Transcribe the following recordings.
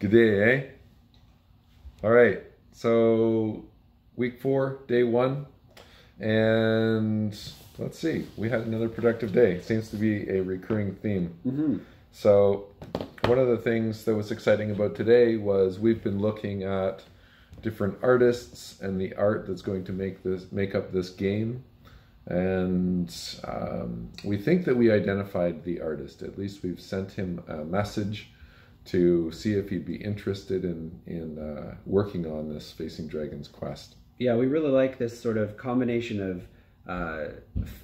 Good day, eh? All right, so week 4, day 1, and let's see, we had another productive day. Seems to be a recurring theme. So one of the things that was exciting about today was we've been looking at different artists and the art that's going to make up this game. And we think that we identified the artist. At least we've sent him a message to see if he'd be interested in working on this Facing Dragons quest. Yeah, we really like this sort of combination of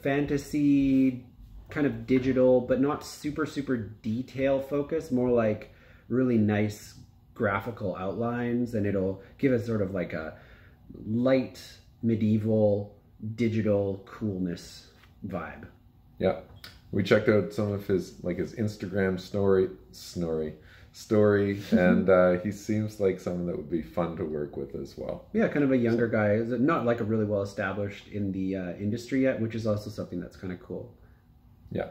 fantasy, kind of digital, but not super detail focused, more like really nice graphical outlines, and it'll give us sort of like a light medieval digital coolness vibe. Yeah, we checked out some of his Instagram story, and he seems like someone that would be fun to work with as well. Yeah, kind of a younger guy, not like a really well established in the industry yet, which is also something that's kind of cool. Yeah,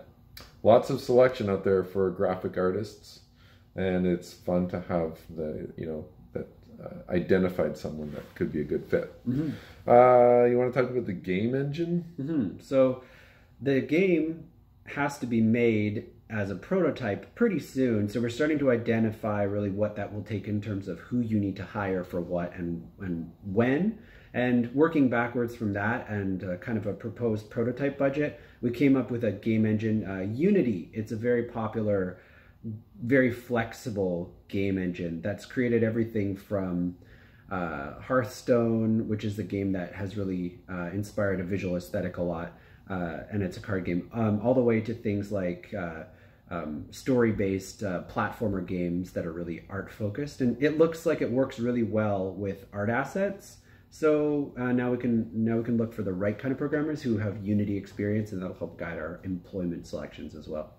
lots of selection out there for graphic artists, and it's fun to have identified someone that could be a good fit. You want to talk about the game engine? So the game has to be made as a prototype pretty soon, so we're starting to identify really what that will take in terms of who you need to hire for what and when, and working backwards from that and kind of a proposed prototype budget, we came up with a game engine, Unity. It's a very popular, very flexible game engine that's created everything from Hearthstone, which is the game that has really inspired a visual aesthetic a lot, and it's a card game, all the way to things like story-based platformer games that are really art-focused. And it looks like it works really well with art assets. So now we can look for the right kind of programmers who have Unity experience, and that'll help guide our employment selections as well.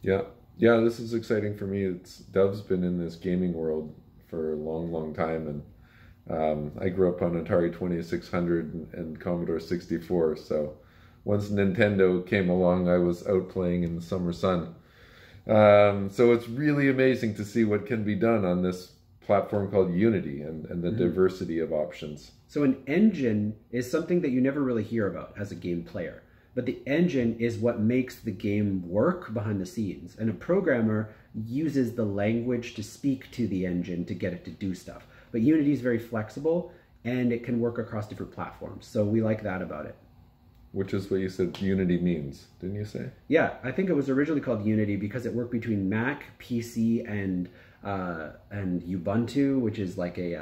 Yeah, this is exciting for me. Dov's been in this gaming world for a long time, and I grew up on Atari 2600 and Commodore 64. So once Nintendo came along, I was out playing in the summer sun. So it's really amazing to see what can be done on this platform called Unity and the diversity of options. So an engine is something that you never really hear about as a game player, but the engine is what makes the game work behind the scenes, and a programmer uses the language to speak to the engine to get it to do stuff. But Unity is very flexible, and it can work across different platforms, so we like that about it. Which is what you said Unity means, didn't you say? Yeah, I think it was originally called Unity because it worked between Mac, PC, and Ubuntu, which is like a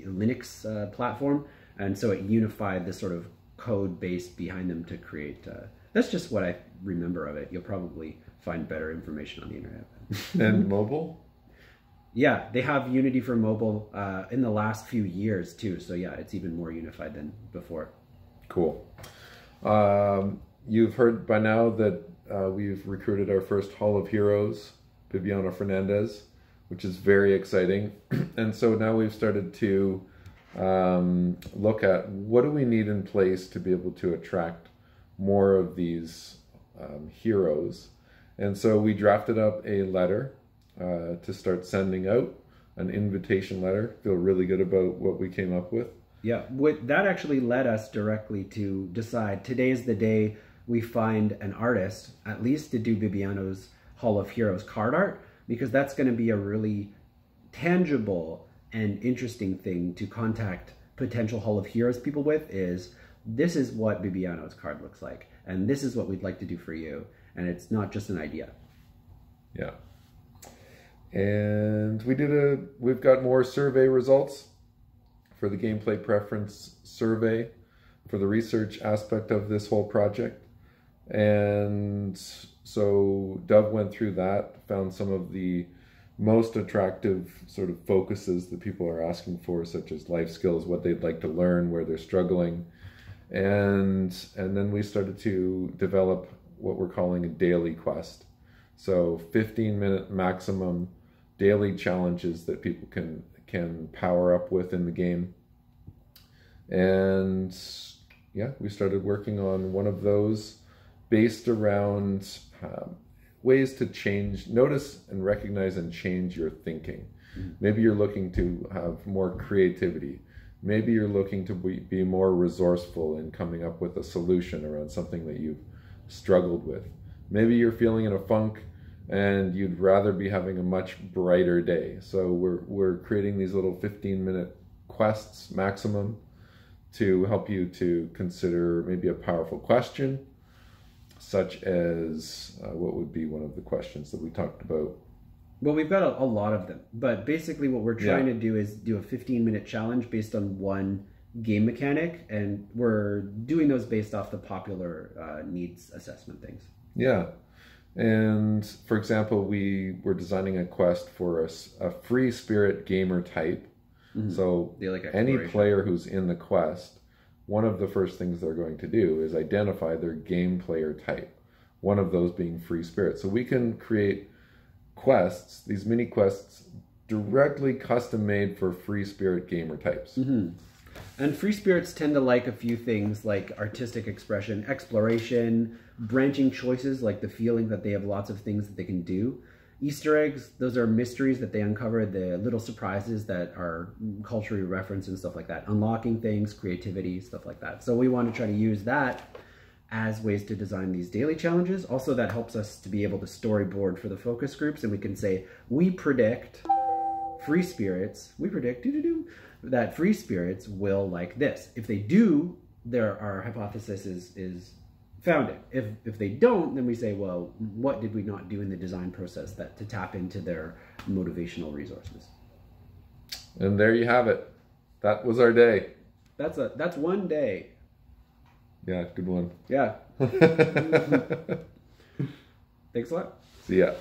Linux platform. And so it unified the sort of code base behind them to create, that's just what I remember of it. You'll probably find better information on the internet. And mobile? Yeah, they have Unity for mobile in the last few years too. So yeah, it's even more unified than before. Cool. You've heard by now that we've recruited our first Hall of Heroes, Bibiano Fernandes, which is very exciting. And so now we've started to look at what do we need in place to be able to attract more of these heroes. And so we drafted up a letter to start sending out, an invitation letter. Feel really good about what we came up with. Yeah, that actually led us directly to decide today is the day we find an artist, at least to do Bibiano's Hall of Heroes card art, because that's going to be a really tangible and interesting thing to contact potential Hall of Heroes people with. This is what Bibiano's card looks like, and this is what we'd like to do for you, and it's not just an idea. Yeah. And we've got more survey results for the gameplay preference survey for the research aspect of this whole project. And so Dove went through that, found some of the most attractive sort of focuses that people are asking for, such as life skills, what they'd like to learn, where they're struggling. And then we started to develop what we're calling a daily quest. So 15-minute maximum daily challenges that people can power up with in the game. And yeah, we started working on one of those based around ways to notice and recognize and change your thinking. Maybe you're looking to have more creativity. Maybe you're looking to be more resourceful in coming up with a solution around something that you've struggled with. Maybe you're feeling in a funk and you'd rather be having a much brighter day. So we're creating these little 15-minute quests maximum to help you to consider maybe a powerful question, such as what would be one of the questions that we talked about? Well, we've got a lot of them, but basically what we're trying to do is do a 15-minute challenge based on one game mechanic, and we're doing those based off the popular needs assessment things. Yeah. And for example, we were designing a quest for a free spirit gamer type. So any player who's in the quest, one of the first things they're going to do is identify their game player type, one of those being free spirit. So we can create quests, these mini quests, directly custom made for free spirit gamer types. And free spirits tend to like a few things like artistic expression, exploration, branching choices, like the feeling that they have lots of things that they can do. Easter eggs, those are mysteries that they uncover, the little surprises that are culturally referenced and stuff like that. Unlocking things, creativity, stuff like that. So we want to try to use that as ways to design these daily challenges. Also, that helps us to be able to storyboard for the focus groups, and we can say, we predict free spirits, that free spirits will like this. If they do, our hypothesis is founded. If they don't, then we say, well, what did we not do in the design process to tap into their motivational resources? And there you have it. That was our day. That's one day. Yeah, good one. Yeah. Thanks a lot. See ya.